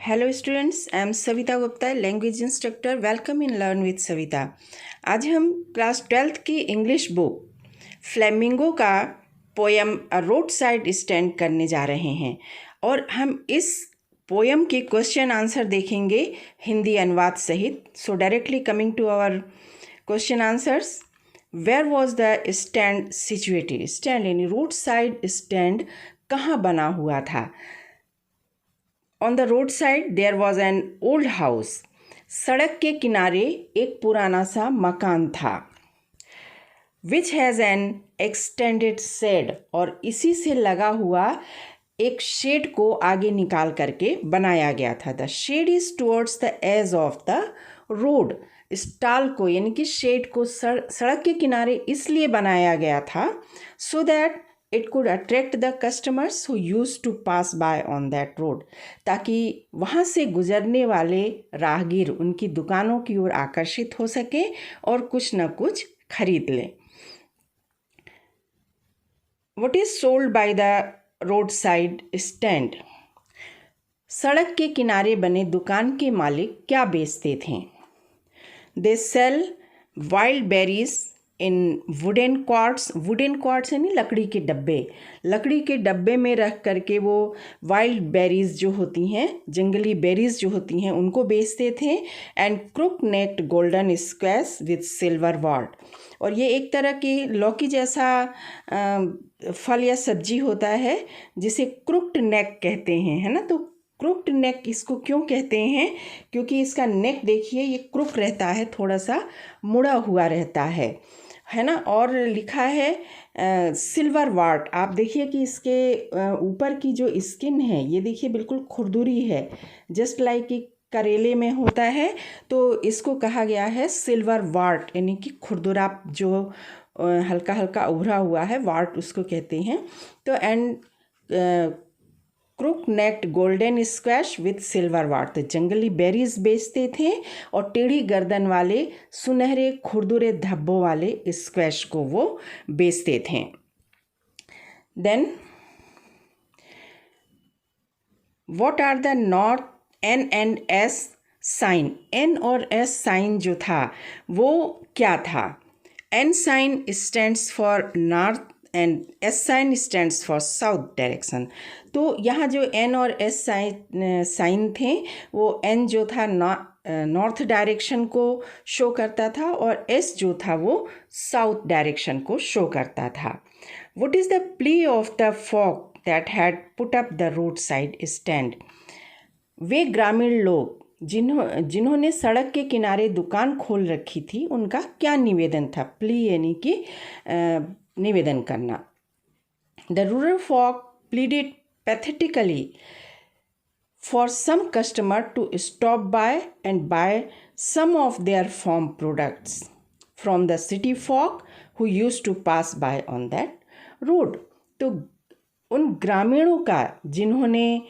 Hello students, I am Savita Gupta, language instructor. Welcome in learn with Savita. आज हम class 12th की English book flamingo का poem अ road side stand करने जा रहे हैं और हम इस पोयम के क्वेश्चन आंसर देखेंगे हिंदी अनुवाद सहित। So directly coming to our question answers. Where was the stand situated? Stand यानी रोड साइड स्टैंड कहाँ बना हुआ था? On the road side there was an old house. सड़क के किनारे एक पुराना सा मकान था। Which has an extended shed, और इसी से लगा हुआ एक शेड को आगे निकाल करके बनाया गया था। The shed is towards the edge of the road. Stall को यानी कि शेड को सड़क के किनारे इसलिए बनाया गया था so that it could attract the customers who use to pass by on that road, ताकि वहाँ से गुजरने वाले राहगीर उनकी दुकानों की ओर आकर्षित हो सके और कुछ न कुछ खरीद लें। What is sold by the road side stand? सड़क के किनारे बने दुकान के मालिक क्या बेचते थे? They sell wild berries in wooden quartz. Wooden quartz यानी लकड़ी के डब्बे। लकड़ी के डब्बे में रख करके वो वाइल्ड बेरीज जो होती हैं, जंगली बेरीज जो होती हैं, उनको बेचते थे। And crook necked golden squash with silver wart. और ये एक तरह की लौकी जैसा फल या सब्जी होता है जिसे क्रुक्ड नेक कहते हैं, है ना। तो क्रुक्ड नेक इसको क्यों कहते हैं? क्योंकि इसका नेक देखिए, ये क्रुक रहता है, थोड़ा सा मुड़ा हुआ रहता है ना। और लिखा है सिल्वर वार्ट। आप देखिए कि इसके ऊपर की जो स्किन है, ये देखिए बिल्कुल खुरदुरी है, जस्ट लाइक कि करेले में होता है। तो इसको कहा गया है सिल्वर वार्ट, यानी कि खुरदुरा जो हल्का हल्का उभरा हुआ है, वार्ट उसको कहते हैं। तो and crook necked golden squash with silver wart. तो जंगली बेरीज बेचते थे और टेढ़ी गर्दन वाले सुनहरे खुरदुरे धब्बों वाले स्क्वैश को वो बेचते थे। Then what are the north N and S sign? N और एस साइन जो था वो क्या था? N sign stands for north and S sign stands for south direction. तो यहाँ जो एन और एस साइन थे, वो एन जो था नॉर्थ डायरेक्शन को शो करता था और एस जो था वो साउथ डायरेक्शन को शो करता था। What is the plea of the folk that had put up the road side stand? वे ग्रामीण लोग जिन्होंने सड़क के किनारे दुकान खोल रखी थी, उनका क्या निवेदन था? प्ली यानी कि निवेदन करना। The rural folk pleaded pathetically for some customer to stop by and buy some of their farm products from the city folk who used to pass by on that road. तो उन ग्रामीणों का जिन्होंने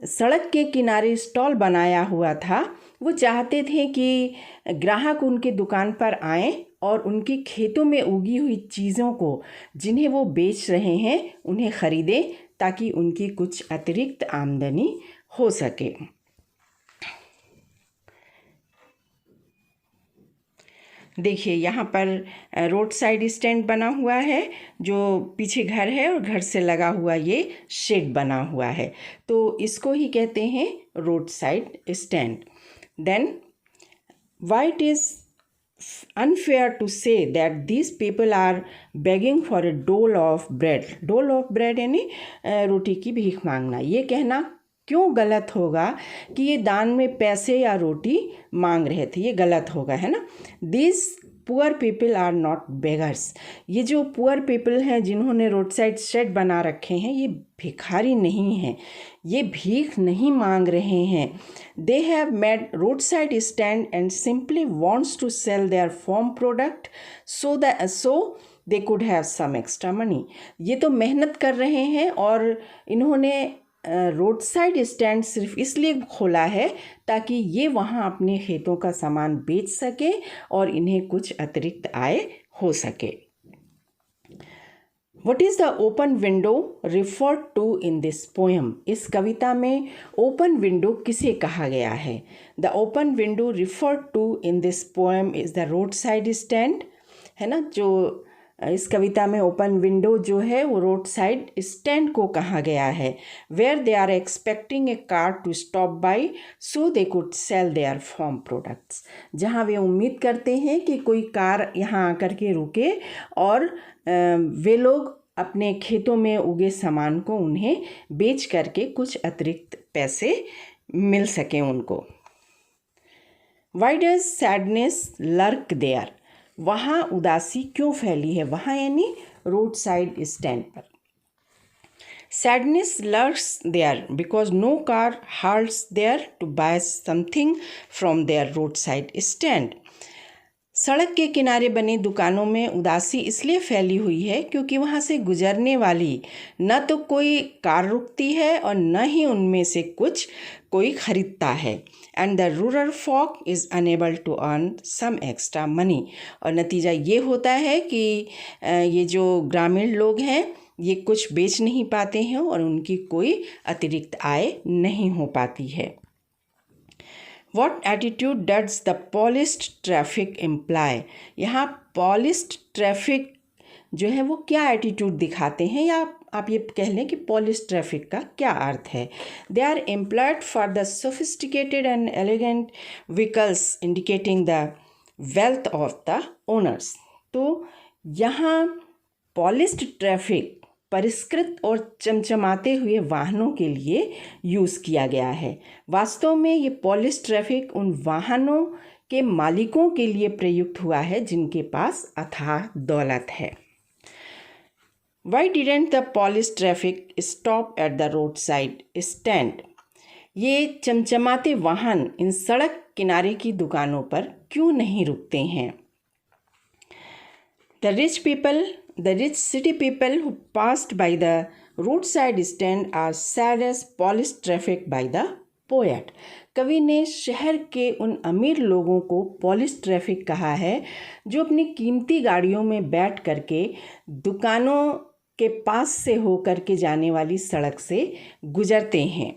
सड़क के किनारे स्टॉल बनाया हुआ था, वो चाहते थे कि ग्राहक उनकी दुकान पर आएं और उनके खेतों में उगी हुई चीज़ों को जिन्हें वो बेच रहे हैं उन्हें ख़रीदें, ताकि उनकी कुछ अतिरिक्त आमदनी हो सके। देखिए यहाँ पर रोड साइड स्टैंड बना हुआ है, जो पीछे घर है और घर से लगा हुआ ये शेड बना हुआ है, तो इसको ही कहते हैं road side stand. Then why it is unfair to say that these people are begging for a dole of bread? dole of bread यानी रोटी की भीख मांगना। ये कहना क्यों गलत होगा कि ये दान में पैसे या रोटी मांग रहे थे? ये गलत होगा, है ना। These poor people are not beggars. ये जो पुअर पीपल हैं जिन्होंने रोड साइड शेड बना रखे हैं, ये भिखारी नहीं हैं, ये भीख नहीं मांग रहे हैं। They have made road side stand and simply wants to sell their farm product so they could have some extra money. ये तो मेहनत कर रहे हैं और इन्होंने रोड साइड स्टैंड सिर्फ इसलिए खोला है ताकि ये वहाँ अपने खेतों का सामान बेच सके और इन्हें कुछ अतिरिक्त आय हो सके। What is the open window referred to in this poem? इस कविता में ओपन विंडो किसे कहा गया है? The open window referred to in this poem is the roadside stand, है ना? जो इस कविता में ओपन विंडो जो है वो रोड साइड स्टैंड को कहा गया है. Where they are expecting a car to stop by so they could sell their farm products. जहाँ वे उम्मीद करते हैं कि कोई कार यहाँ आकर के रुके और वे लोग अपने खेतों में उगे सामान को उन्हें बेच करके कुछ अतिरिक्त पैसे मिल सकें उनको. Why does sadness lurk there? वहाँ उदासी क्यों फैली है? वहाँ यानी रोड साइड स्टैंड पर. Sadness lurks there because no car halts there to buy something from there road side stand. सड़क के किनारे बनी दुकानों में उदासी इसलिए फैली हुई है क्योंकि वहाँ से गुजरने वाली न तो कोई कार रुकती है और न ही उनमें से कुछ कोई खरीदता है. And the rural folk is unable to earn some extra money. और नतीजा ये होता है कि ये जो ग्रामीण लोग हैं ये कुछ बेच नहीं पाते हैं और उनकी कोई अतिरिक्त आय नहीं हो पाती है. What attitude does the polished traffic imply? यहाँ polished traffic जो है वो क्या एटीट्यूड दिखाते हैं, या आप ये कह लें कि पॉलिश ट्रैफिक का क्या अर्थ है. They are employed for the sophisticated and elegant vehicles indicating the wealth of the owners. तो यहाँ पॉलिश्ड ट्रैफिक परिष्कृत और चमचमाते हुए वाहनों के लिए यूज़ किया गया है. वास्तव में ये पॉलिश ट्रैफिक उन वाहनों के मालिकों के लिए प्रयुक्त हुआ है जिनके पास अथाह दौलत है. Why didn't the polished traffic stop at the roadside stand? ये चमचमाते वाहन इन सड़क किनारे की दुकानों पर क्यों नहीं रुकते हैं? The rich city people who passed by the roadside stand are sad as polished traffic by the poet. कवि ने शहर के उन अमीर लोगों को पॉलिश ट्रैफिक कहा है जो अपनी कीमती गाड़ियों में बैठ करके दुकानों के पास से होकर के जाने वाली सड़क से गुजरते हैं.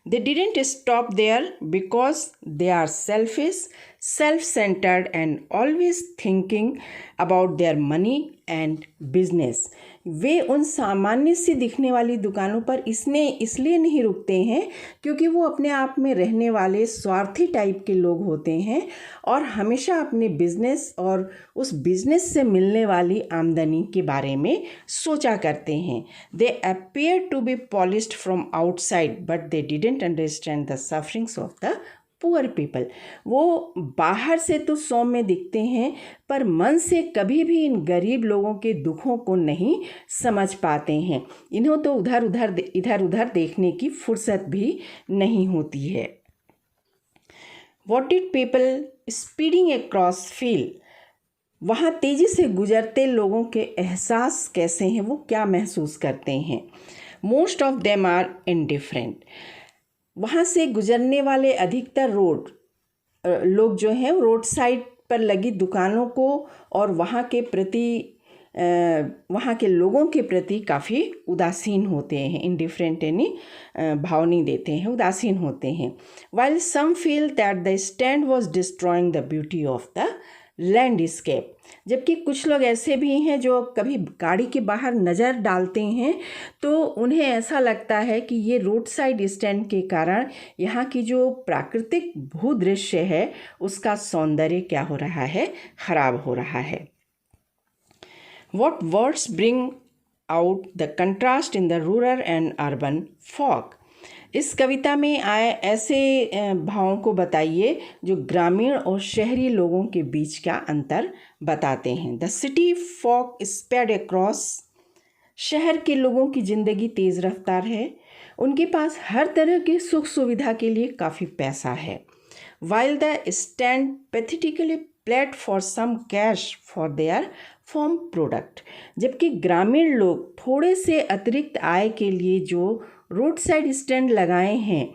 They didn't stop there because they are selfish, self-centered and always thinking about their money and business. वे उन सामान्य सी दिखने वाली दुकानों पर इसलिए नहीं रुकते हैं क्योंकि वो अपने आप में रहने वाले स्वार्थी टाइप के लोग होते हैं और हमेशा अपने बिजनेस और उस बिजनेस से मिलने वाली आमदनी के बारे में सोचा करते हैं. They appear to be polished from outside but they didn't understand the sufferings of the poor people. वो बाहर से तो सौम्य दिखते हैं पर मन से कभी भी इन गरीब लोगों के दुखों को नहीं समझ पाते हैं. इन्हें तो इधर उधर देखने की फुर्सत भी नहीं होती है. What did people speeding across feel? वहाँ तेज़ी से गुजरते लोगों के एहसास कैसे हैं, वो क्या महसूस करते हैं? Most of them are indifferent. वहाँ से गुजरने वाले अधिकतर लोग जो हैं रोड साइड पर लगी दुकानों को और वहाँ के लोगों के प्रति काफ़ी उदासीन होते हैं. इंडिफरेंट यानी भाव नहीं देते हैं, उदासीन होते हैं. While some feel that the stand was destroying the beauty of the landscape. जबकि कुछ लोग ऐसे भी हैं जो कभी गाड़ी के बाहर नज़र डालते हैं तो उन्हें ऐसा लगता है कि ये रोड साइड स्टैंड के कारण यहाँ की जो प्राकृतिक भूदृश्य है उसका सौंदर्य क्या हो रहा है, खराब हो रहा है. What words bring out the contrast in the rural and urban folk? इस कविता में आए ऐसे भावों को बताइए जो ग्रामीण और शहरी लोगों के बीच का अंतर बताते हैं. The city folk sped across. शहर के लोगों की ज़िंदगी तेज़ रफ्तार है, उनके पास हर तरह की सुख सुविधा के लिए काफ़ी पैसा है. While the stand pathetically pled for some cash for their farm product. जबकि ग्रामीण लोग थोड़े से अतिरिक्त आय के लिए जो रोड साइड स्टैंड लगाए हैं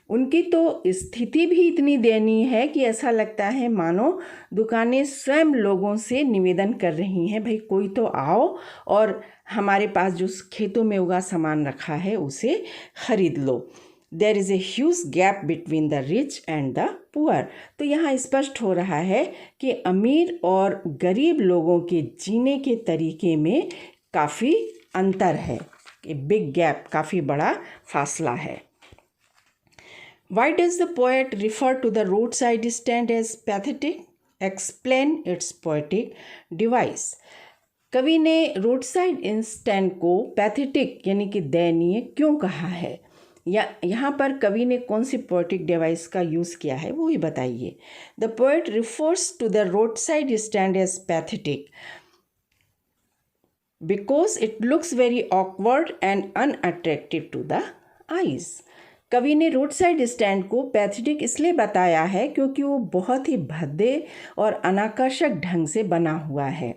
उनकी तो स्थिति भी इतनी दयनीय है कि ऐसा लगता है मानो दुकानें स्वयं लोगों से निवेदन कर रही हैं, भाई कोई तो आओ और हमारे पास जो खेतों में उगा सामान रखा है उसे खरीद लो। There is a huge gap between the rich and the poor. तो यहाँ स्पष्ट हो रहा है कि अमीर और गरीब लोगों के जीने के तरीके में काफ़ी अंतर है, ए बिग गैप, काफ़ी बड़ा फासला है। Why does the poet refer to the roadside stand as pathetic? Explain its poetic device. कवि ने रोड साइड स्टैंड को पैथेटिक यानी कि दयनीय क्यों कहा है, या यहाँ पर कवि ने कौन सी पोएटिक डिवाइस का यूज़ किया है वो ही बताइए। The poet refers to the road side stand as pathetic because it looks very awkward and unattractive to the eyes. कवि ने रोड साइड स्टैंड को पैथेटिक इसलिए बताया है क्योंकि वो बहुत ही भद्दे और अनाकर्षक ढंग से बना हुआ है,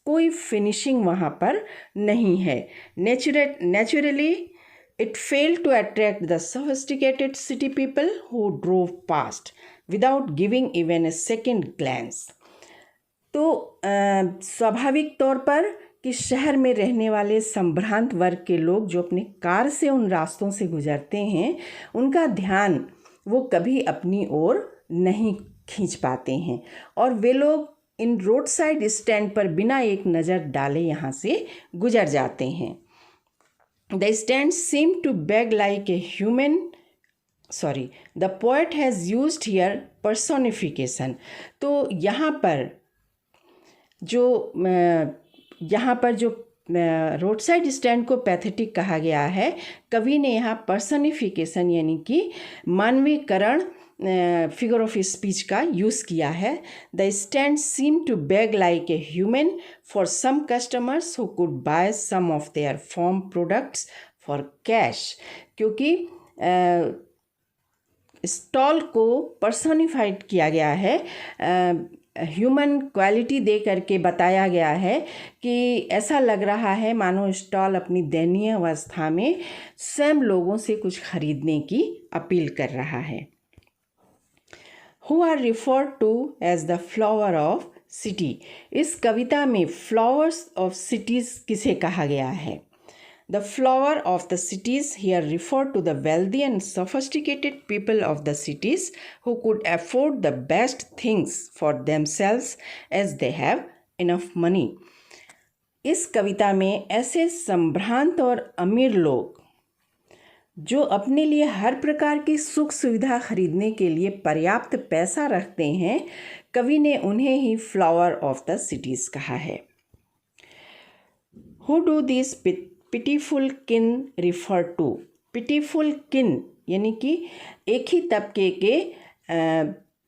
कोई फिनिशिंग वहाँ पर नहीं है। Naturally it failed to attract the sophisticated city people who drove past without giving even a second glance. तो स्वाभाविक तौर पर कि शहर में रहने वाले संभ्रांत वर्ग के लोग जो अपने कार से उन रास्तों से गुजरते हैं, उनका ध्यान वो कभी अपनी ओर नहीं खींच पाते हैं और वे लोग इन रोड साइड स्टैंड पर बिना एक नज़र डाले यहाँ से गुजर जाते हैं। The stand seem to beg like a human the poet has used here personification. तो यहाँ पर जो रोड साइड स्टैंड को पैथेटिक कहा गया है, कवि ने यहाँ पर्सनिफिकेशन यानी कि मानवीकरण फिगर ऑफ स्पीच का यूज़ किया है। The stand seem to beg like a human for some customers who could buy some of their farm products for cash. क्योंकि स्टॉल को पर्सनिफाइड किया गया है, ह्यूमन क्वालिटी दे करके बताया गया है कि ऐसा लग रहा है मानो स्टॉल अपनी दयनीय अवस्था में स्वयं लोगों से कुछ खरीदने की अपील कर रहा है। Who are referred to as the flower of city. इस कविता में फ्लावर्स ऑफ सिटीज़ किसे कहा गया है? The flower of the cities here refer to the wealthy and sophisticated people of the cities who could afford the best things for themselves as they have enough money. इस कविता में ऐसे संभ्रांत और अमीर लोग जो अपने लिए हर प्रकार की सुख सुविधा खरीदने के लिए पर्याप्त पैसा रखते हैं, कवि ने उन्हें ही फ्लावर ऑफ द सिटीज़ कहा है। Who do these पिटीफुल किन रिफर टू? पिटीफुल किन यानी कि एक ही तबके के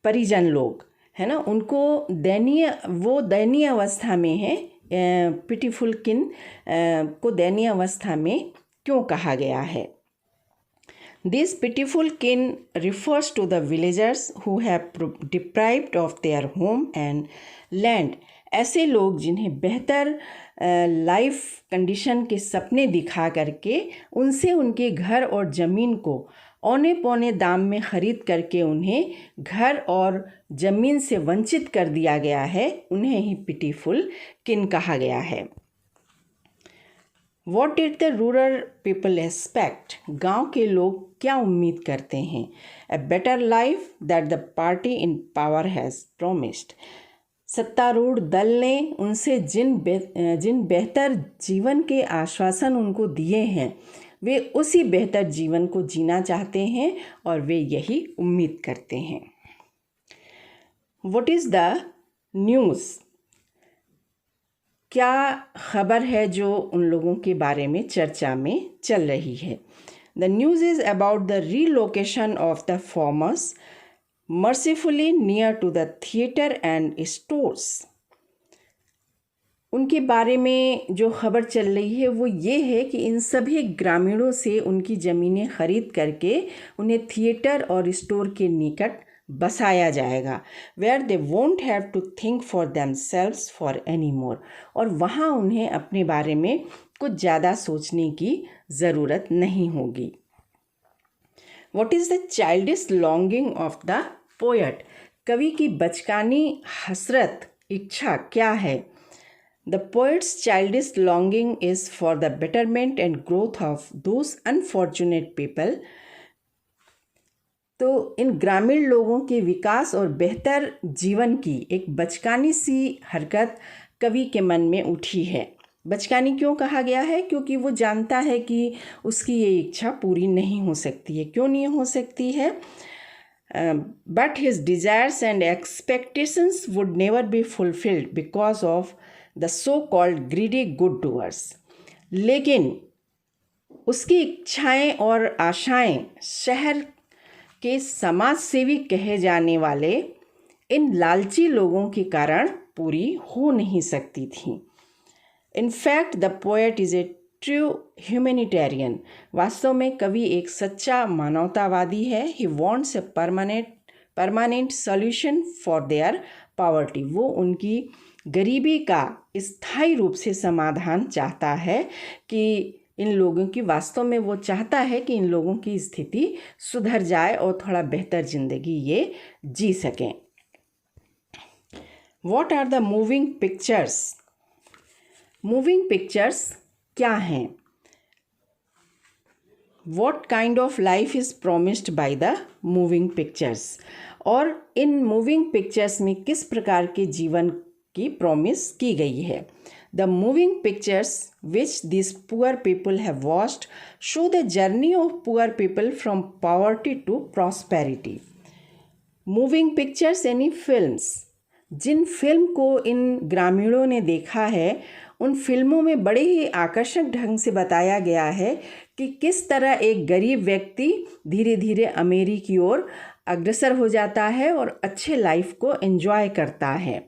परिजन लोग है ना, उनको दयनीय अवस्था में है। पिटीफुल किन को दयनीय अवस्था में क्यों कहा गया है? This pitiful kin refers to the villagers who have deprived of their home and land. ऐसे लोग जिन्हें बेहतर लाइफ कंडीशन के सपने दिखा करके उनसे उनके घर और ज़मीन को औने पौने दाम में ख़रीद करके उन्हें घर और ज़मीन से वंचित कर दिया गया है, उन्हें ही पिटीफुल किन कहा गया है। What did the rural people expect? गाँव के लोग क्या उम्मीद करते हैं? ए better life that the party in power has promised. सत्तारूढ़ दल ने उनसे जिन बेहतर जीवन के आश्वासन उनको दिए हैं, वे उसी बेहतर जीवन को जीना चाहते हैं और वे यही उम्मीद करते हैं। What is the news? क्या खबर है जो उन लोगों के बारे में चर्चा में चल रही है? The news is about the relocation of the formers mercifully near to the theater and stores. उनके बारे में जो खबर चल रही है वो ये है कि इन सभी ग्रामीणों से उनकी ज़मीनें खरीद करके उन्हें थिएटर और स्टोर के निकट बसाया जाएगा, where they won't have to think for themselves for anymore. और वहाँ उन्हें अपने बारे में कुछ ज़्यादा सोचने की ज़रूरत नहीं होगी। What is the childish longing of the poet? कवि की बचकानी हसरत इच्छा क्या है? The poet's childish longing is for the betterment and growth of those unfortunate people. तो इन ग्रामीण लोगों के विकास और बेहतर जीवन की एक बचकानी सी हरकत कवि के मन में उठी है। बचकानी क्यों कहा गया है? क्योंकि वो जानता है कि उसकी ये इच्छा पूरी नहीं हो सकती है। क्यों नहीं हो सकती है? But his desires and expectations would never be fulfilled because of the so-called greedy good doers. लेकिन उसकी इच्छाएं और आशाएं शहर के समाज सेवी कहे जाने वाले इन लालची लोगों के कारण पूरी हो नहीं सकती थी। In fact, the poet is a true humanitarian. वास्तव में कवि एक सच्चा मानवतावादी है। He wants a permanent solution for their poverty. वो उनकी गरीबी का स्थायी रूप से समाधान चाहता है कि इन लोगों की वास्तव में वो चाहता है कि इन लोगों की स्थिति सुधर जाए और थोड़ा बेहतर जिंदगी ये जी सकें। What are the moving pictures? Moving pictures क्या हैं? What kind of life is promised by the moving pictures? और इन मूविंग पिक्चर्स में किस प्रकार के जीवन की प्रॉमिस की गई है? The moving pictures which these poor people have watched show the journey of poor people from poverty to prosperity. Moving pictures यानी फिल्म्स। जिन फिल्म को इन ग्रामीणों ने देखा है उन फिल्मों में बड़े ही आकर्षक ढंग से बताया गया है कि किस तरह एक गरीब व्यक्ति धीरे धीरे अमीरी की ओर अग्रसर हो जाता है और अच्छे लाइफ को एंजॉय करता है।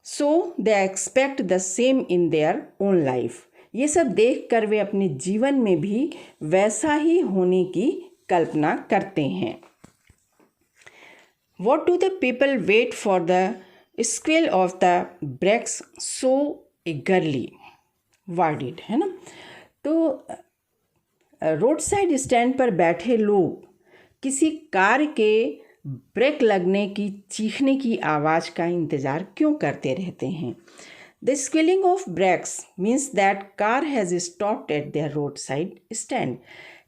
So they expect the same in their own life. ये सब देखकर वे अपने जीवन में भी वैसा ही होने की कल्पना करते हैं। What do the people wait for the squeal of the brakes so eagerly? Worded है ना। तो रोड साइड स्टैंड पर बैठे लोग किसी कार के ब्रेक लगने की चीखने की आवाज़ का इंतज़ार क्यों करते रहते हैं? The squealing of brakes means that car has stopped at their roadside stand.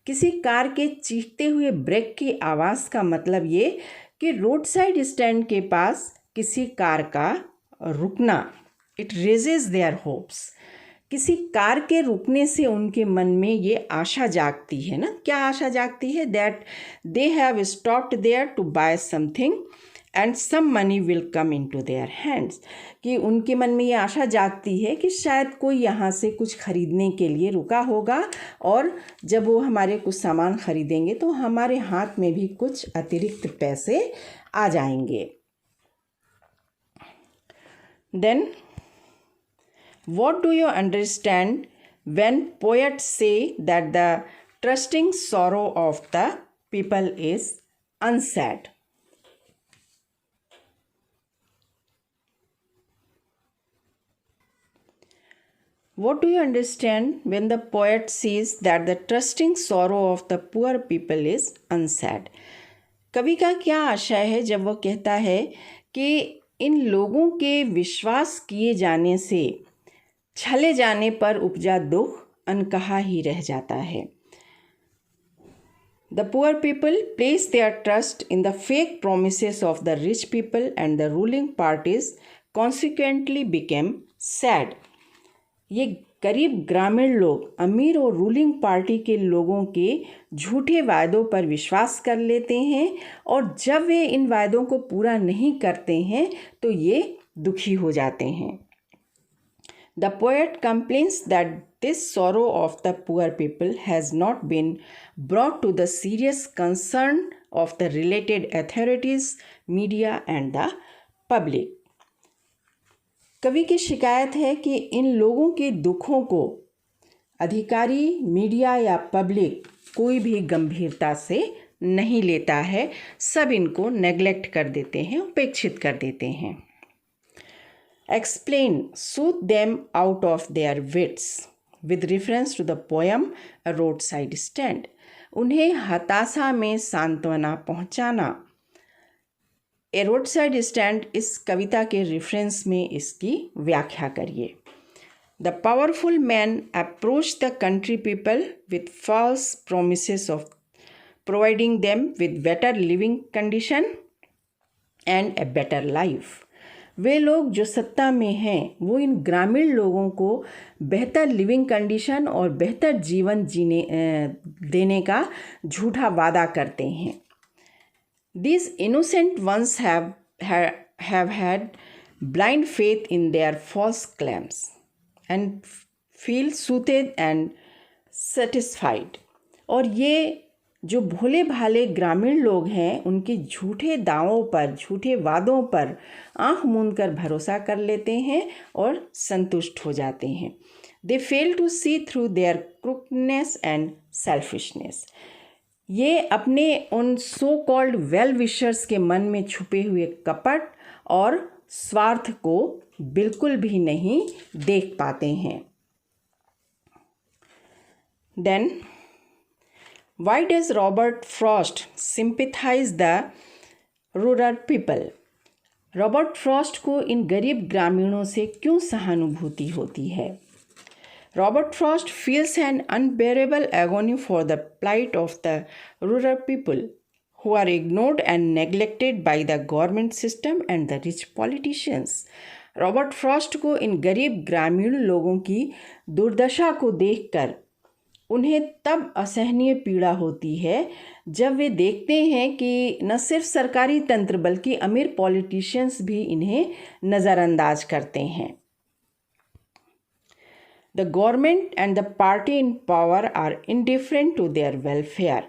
किसी कार के चीखते हुए ब्रेक की आवाज़ का मतलब ये कि रोड साइड स्टैंड के पास किसी कार का रुकना, इट रेजेस देयर होप्स। किसी कार के रुकने से उनके मन में ये आशा जागती है ना। क्या आशा जागती है? That they have stopped there to buy something and some money will come into their hands. कि उनके मन में ये आशा जागती है कि शायद कोई यहाँ से कुछ खरीदने के लिए रुका होगा और जब वो हमारे कुछ सामान खरीदेंगे तो हमारे हाथ में भी कुछ अतिरिक्त पैसे आ जाएंगे। Then what do you understand when poets say that the trusting sorrow of the people is unsaid? What do you understand when the poet says that the trusting sorrow of the poor people is unsaid? कवि का क्या आशय है जब वो कहता है कि इन लोगों के विश्वास किए जाने से छले जाने पर उपजा दुख अनकहा ही रह जाता है। The poor people place their trust in the fake promises of the rich people and the ruling parties consequently became sad. ये गरीब ग्रामीण लोग अमीर और रूलिंग पार्टी के लोगों के झूठे वायदों पर विश्वास कर लेते हैं और जब वे इन वायदों को पूरा नहीं करते हैं तो ये दुखी हो जाते हैं। The poet complains that this sorrow of the poor people has not been brought to the serious concern of the related authorities, media and the public. कवि की शिकायत है कि इन लोगों के दुखों को अधिकारी, मीडिया या पब्लिक कोई भी गंभीरता से नहीं लेता है। सब इनको नेग्लेक्ट कर देते हैं, उपेक्षित कर देते हैं। Explain, soothe them out of their wits with reference to the poem A Roadside Stand. उन्हें हताशा में सांत्वना पहुंचाना। ए रोड साइड स्टैंड इस कविता के रेफरेंस में इसकी व्याख्या करिए। The powerful man approach the country people with false promises of providing them with better living condition and a better life. वे लोग जो सत्ता में हैं वो इन ग्रामीण लोगों को बेहतर लिविंग कंडीशन और बेहतर जीवन देने का झूठा वादा करते हैं। These innocent ones have had blind faith in their false claims and feel soothed and satisfied। और ये जो भोले भाले ग्रामीण लोग हैं उनके झूठे दावों पर, झूठे वादों पर आंख मूंद कर भरोसा कर लेते हैं और संतुष्ट हो जाते हैं। They fail to see through their crookedness and selfishness। ये अपने उन सो कॉल्ड वेल विशर्स के मन में छुपे हुए कपट और स्वार्थ को बिल्कुल भी नहीं देख पाते हैं। Then why does Robert Frost sympathize the rural people? Robert Frost को इन गरीब ग्रामीणों से क्यों सहानुभूति होती है? Robert Frost feels an unbearable agony for the plight of the rural people who are ignored and neglected by the government system and the rich politicians। Robert Frost को इन गरीब ग्रामीण लोगों की दुर्दशा को देखकर उन्हें तब असहनीय पीड़ा होती है जब वे देखते हैं कि न सिर्फ सरकारी तंत्र बल्कि अमीर पॉलिटिशियंस भी इन्हें नज़रअंदाज करते हैं। The government and the party in power are indifferent to their welfare।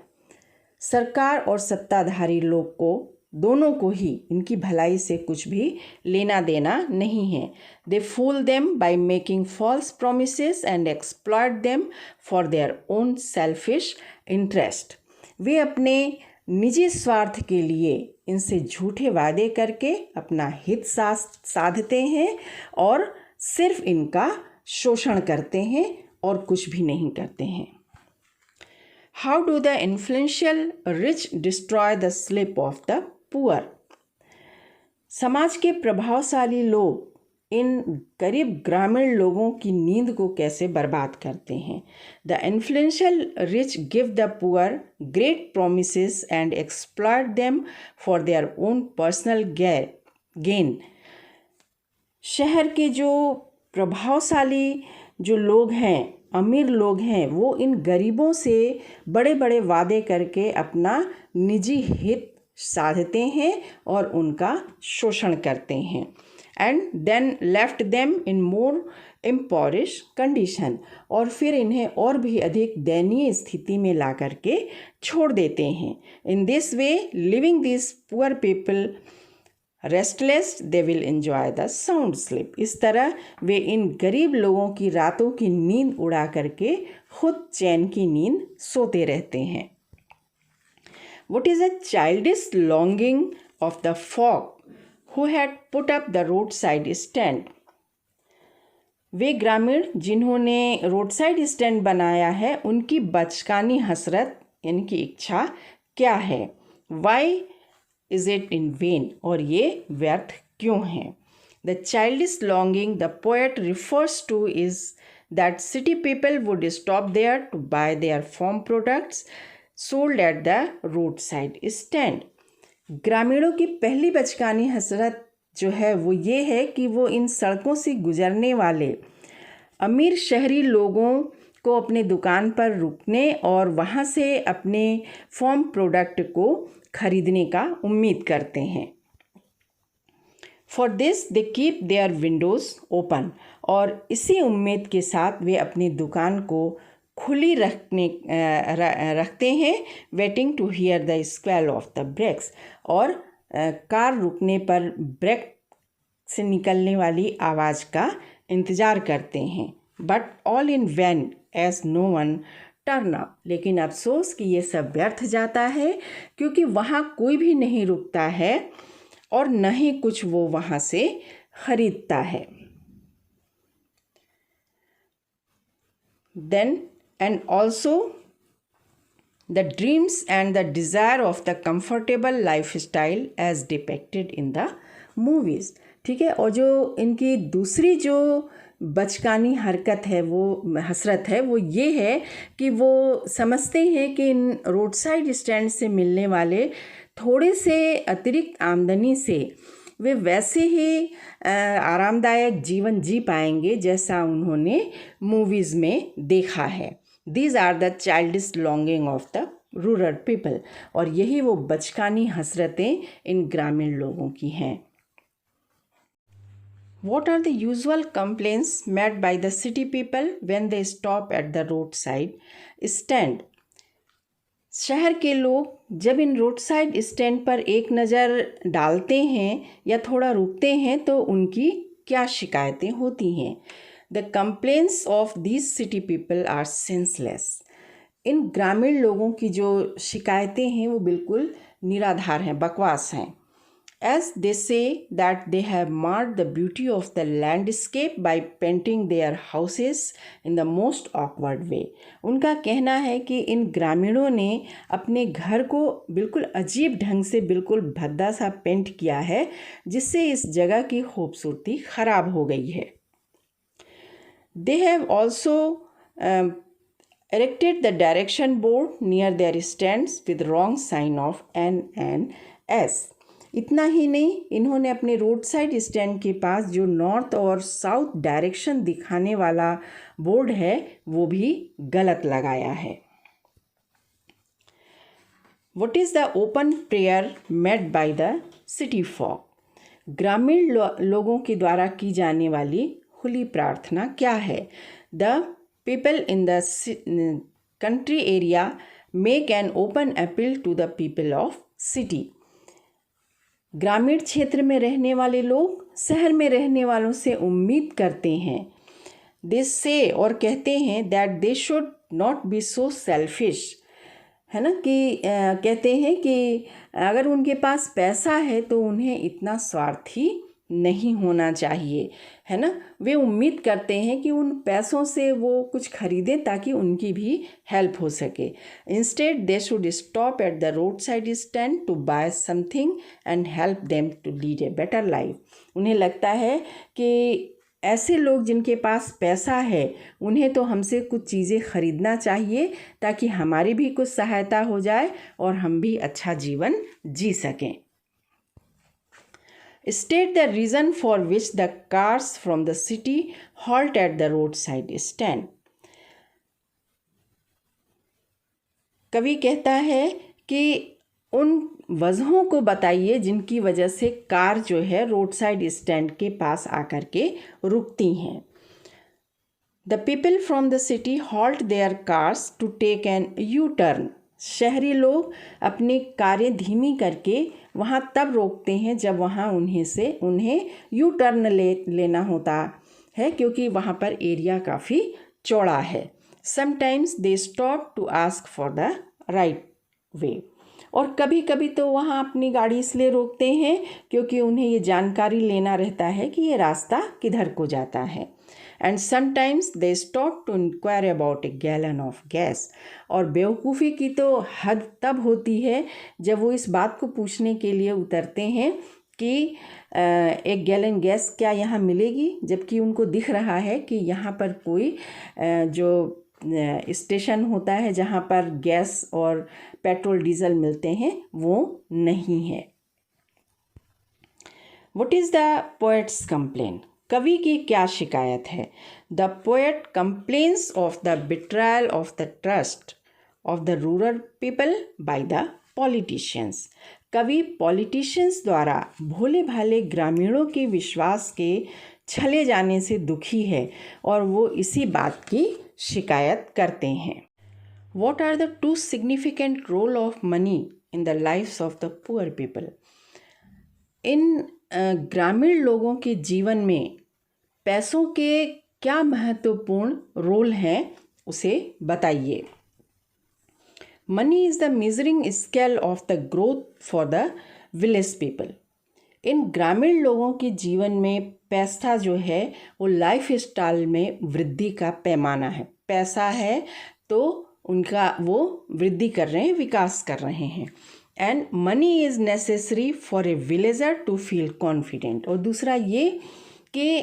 सरकार और सत्ताधारी लोग को दोनों को ही इनकी भलाई से कुछ भी लेना देना नहीं है। They fool them by making false promises and exploit them for their own selfish interest। वे अपने निजी स्वार्थ के लिए इनसे झूठे वादे करके अपना हित साधते हैं और सिर्फ इनका शोषण करते हैं और कुछ भी नहीं करते हैं। How do the influential rich destroy the sleep of the poor? समाज के प्रभावशाली लोग इन गरीब ग्रामीण लोगों की नींद को कैसे बर्बाद करते हैं? The influential rich give the poor great promises and exploit them for their own personal gain। शहर के जो प्रभावशाली जो लोग हैं, अमीर लोग हैं, वो इन गरीबों से बड़े बड़े वादे करके अपना निजी हित साधते हैं और उनका शोषण करते हैं। And then left them in more impoverish condition, और फिर इन्हें और भी अधिक दयनीय स्थिति में ला करके छोड़ देते हैं। In this way living this poor people restless they will enjoy the sound sleep. इस तरह वे इन गरीब लोगों की रातों की नींद उड़ा करके खुद चैन की नींद सोते रहते हैं। What is a childish longing of the folk who had put up the roadside stand? वे ग्रामीण जिन्होंने रोड साइड स्टैंड बनाया है उनकी बचकानी हसरत यानी कि इच्छा क्या है? Why is it in vain? और ये व्यर्थ क्यों है? The childish longing the poet refers to is that city people would stop there to buy their farm products sold at the roadside stand। ग्रामीणों की पहली बचकानी हसरत जो है वो ये है कि वो इन सड़कों से गुजरने वाले अमीर शहरी लोगों को अपने दुकान पर रुकने और वहाँ से अपने फार्म प्रोडक्ट को खरीदने का उम्मीद करते हैं। For this they keep their Windows open, और इसी उम्मीद के साथ वे अपनी दुकान को खुली रखते हैं। Waiting to hear the squeal of the brakes, और कार रुकने पर ब्रेक से निकलने वाली आवाज़ का इंतज़ार करते हैं। But all in vain as no one turn up, लेकिन अफसोस कि ये सब व्यर्थ जाता है क्योंकि वहाँ कोई भी नहीं रुकता है और न ही कुछ वो वहाँ से खरीदता है। Then and also the dreams and the desire of the comfortable lifestyle as depicted in the movies. ठीक है, और जो इनकी दूसरी जो बचकानी हरकत है, वो हसरत है, वो ये है कि वो समझते हैं कि इन रोड साइड स्टैंड से मिलने वाले थोड़े से अतिरिक्त आमदनी से वे वैसे ही आरामदायक जीवन जी पाएंगे जैसा उन्होंने मूवीज़ में देखा है. These are the childish longing of the rural people. और यही वो बचकानी हसरतें इन ग्रामीण लोगों की हैं. What are the usual complaints made by the city people when they stop at the roadside stand? शहर के लोग जब इन रोड साइड स्टैंड पर एक नज़र डालते हैं या थोड़ा रुकते हैं तो उनकी क्या शिकायतें होती हैं. The complaints of these city people are senseless. इन ग्रामीण लोगों की जो शिकायतें हैं वो बिल्कुल निराधार हैं, बकवास हैं. As they say that they have marred the beauty of the landscape by painting their houses in the most awkward way. उनका कहना है कि इन ग्रामीणों ने अपने घर को बिल्कुल अजीब ढंग से बिल्कुल भद्दा सा पेंट किया है जिससे इस जगह की खूबसूरती ख़राब हो गई है. They have also erected the direction board near their stands with wrong sign of N and S. इतना ही नहीं, इन्होंने अपने रोड साइड स्टैंड के पास जो नॉर्थ और साउथ डायरेक्शन दिखाने वाला बोर्ड है वो भी गलत लगाया है. What is the open prayer made by the city folk. ग्रामीण लोगों के द्वारा की जाने वाली खुली प्रार्थना क्या है. The people in the country area make an open appeal to the people of city. ग्रामीण क्षेत्र में रहने वाले लोग शहर में रहने वालों से उम्मीद करते हैं. दे से और कहते हैं that they should not be so selfish, है ना, कि कहते हैं कि अगर उनके पास पैसा है तो उन्हें इतना स्वार्थी नहीं होना चाहिए, है ना. वे उम्मीद करते हैं कि उन पैसों से वो कुछ खरीदें ताकि उनकी भी हेल्प हो सके. Instead they should stop at the road side stand to buy something and help them to lead a better life. उन्हें लगता है कि ऐसे लोग जिनके पास पैसा है उन्हें तो हमसे कुछ चीज़ें खरीदना चाहिए ताकि हमारी भी कुछ सहायता हो जाए और हम भी अच्छा जीवन जी सकें. State the reason for which the cars from the city halt at the roadside stand. कवि कहता है कि उन वजहों को बताइए जिनकी वजह से कार जो है रोड साइड स्टैंड के पास आकर के रुकती हैं. The people from the city halt their cars to take an U-turn. शहरी लोग अपनी कारें धीमी करके वहाँ तब रोकते हैं जब वहाँ उन्हें यू टर्न लेना होता है क्योंकि वहाँ पर एरिया काफ़ी चौड़ा है. Sometimes they stop to ask for the right way. और कभी कभी तो वहाँ अपनी गाड़ी इसलिए रोकते हैं क्योंकि उन्हें ये जानकारी लेना रहता है कि ये रास्ता किधर को जाता है. And sometimes they stop to inquire about a gallon of gas. और बेवकूफ़ी की तो हद तब होती है जब वो इस बात को पूछने के लिए उतरते हैं कि एक गैलन गैस क्या यहाँ मिलेगी, जबकि उनको दिख रहा है कि यहाँ पर कोई जो स्टेशन होता है जहाँ पर गैस और पेट्रोल डीजल मिलते हैं वो नहीं है. What is the poet's complain. कवि की क्या शिकायत है. The poet complains of the betrayal of the trust of the rural people by the politicians. कवि पॉलिटिशियंस द्वारा भोले भाले ग्रामीणों के विश्वास के छले जाने से दुखी है और वो इसी बात की शिकायत करते हैं. What are the two significant role of money in the lives of the poor people? इन ग्रामीण लोगों के जीवन में पैसों के क्या महत्वपूर्ण रोल हैं उसे बताइए. Money is the measuring scale of the growth for the village people. इन ग्रामीण लोगों के जीवन में पैसा जो है वो लाइफ स्टाइल में वृद्धि का पैमाना है. पैसा है तो उनका वो वृद्धि कर रहे हैं, विकास कर रहे हैं। And money is necessary for a villager to feel confident. और दूसरा ये कि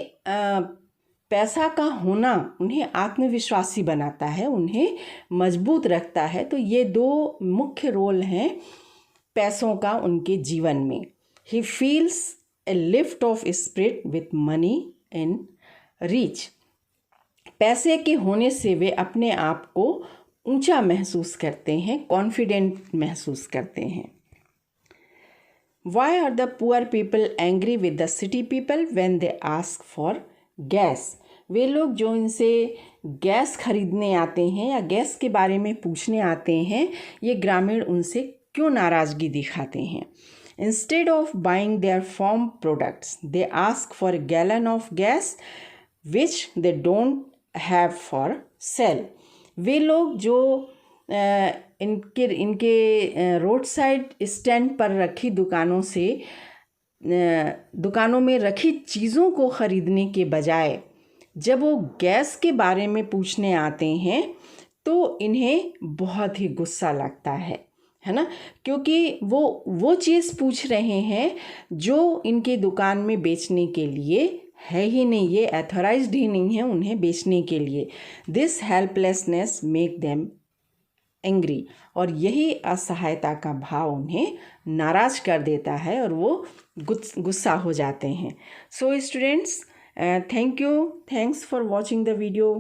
पैसा का होना उन्हें आत्मविश्वासी बनाता है, उन्हें मजबूत रखता है। तो ये दो मुख्य रोल हैं पैसों का उनके जीवन में। He feels a lift off spirit with money in reach. पैसे के होने से वे अपने आप को ऊंचा महसूस करते हैं, कॉन्फिडेंट महसूस करते हैं। Why are the poor people angry with the city people when they ask for gas. वे लोग जो इनसे गैस खरीदने आते हैं या गैस के बारे में पूछने आते हैं, ये ग्रामीण उनसे क्यों नाराज़गी दिखाते हैं। Instead of buying their farm products they ask for a gallon of gas which they don't have for sell। वे लोग जो इनके रोड साइड स्टैंड पर रखी दुकानों में रखी चीज़ों को ख़रीदने के बजाय जब वो गैस के बारे में पूछने आते हैं तो इन्हें बहुत ही गुस्सा लगता है ना, क्योंकि वो चीज़ पूछ रहे हैं जो इनके दुकान में बेचने के लिए है ही नहीं, ये ऑथराइज्ड ही नहीं है उन्हें बेचने के लिए। This helplessness make them angry. और यही असहायता का भाव उन्हें नाराज़ कर देता है और वो गुस्सा हो जाते हैं। So students, thanks for watching the video.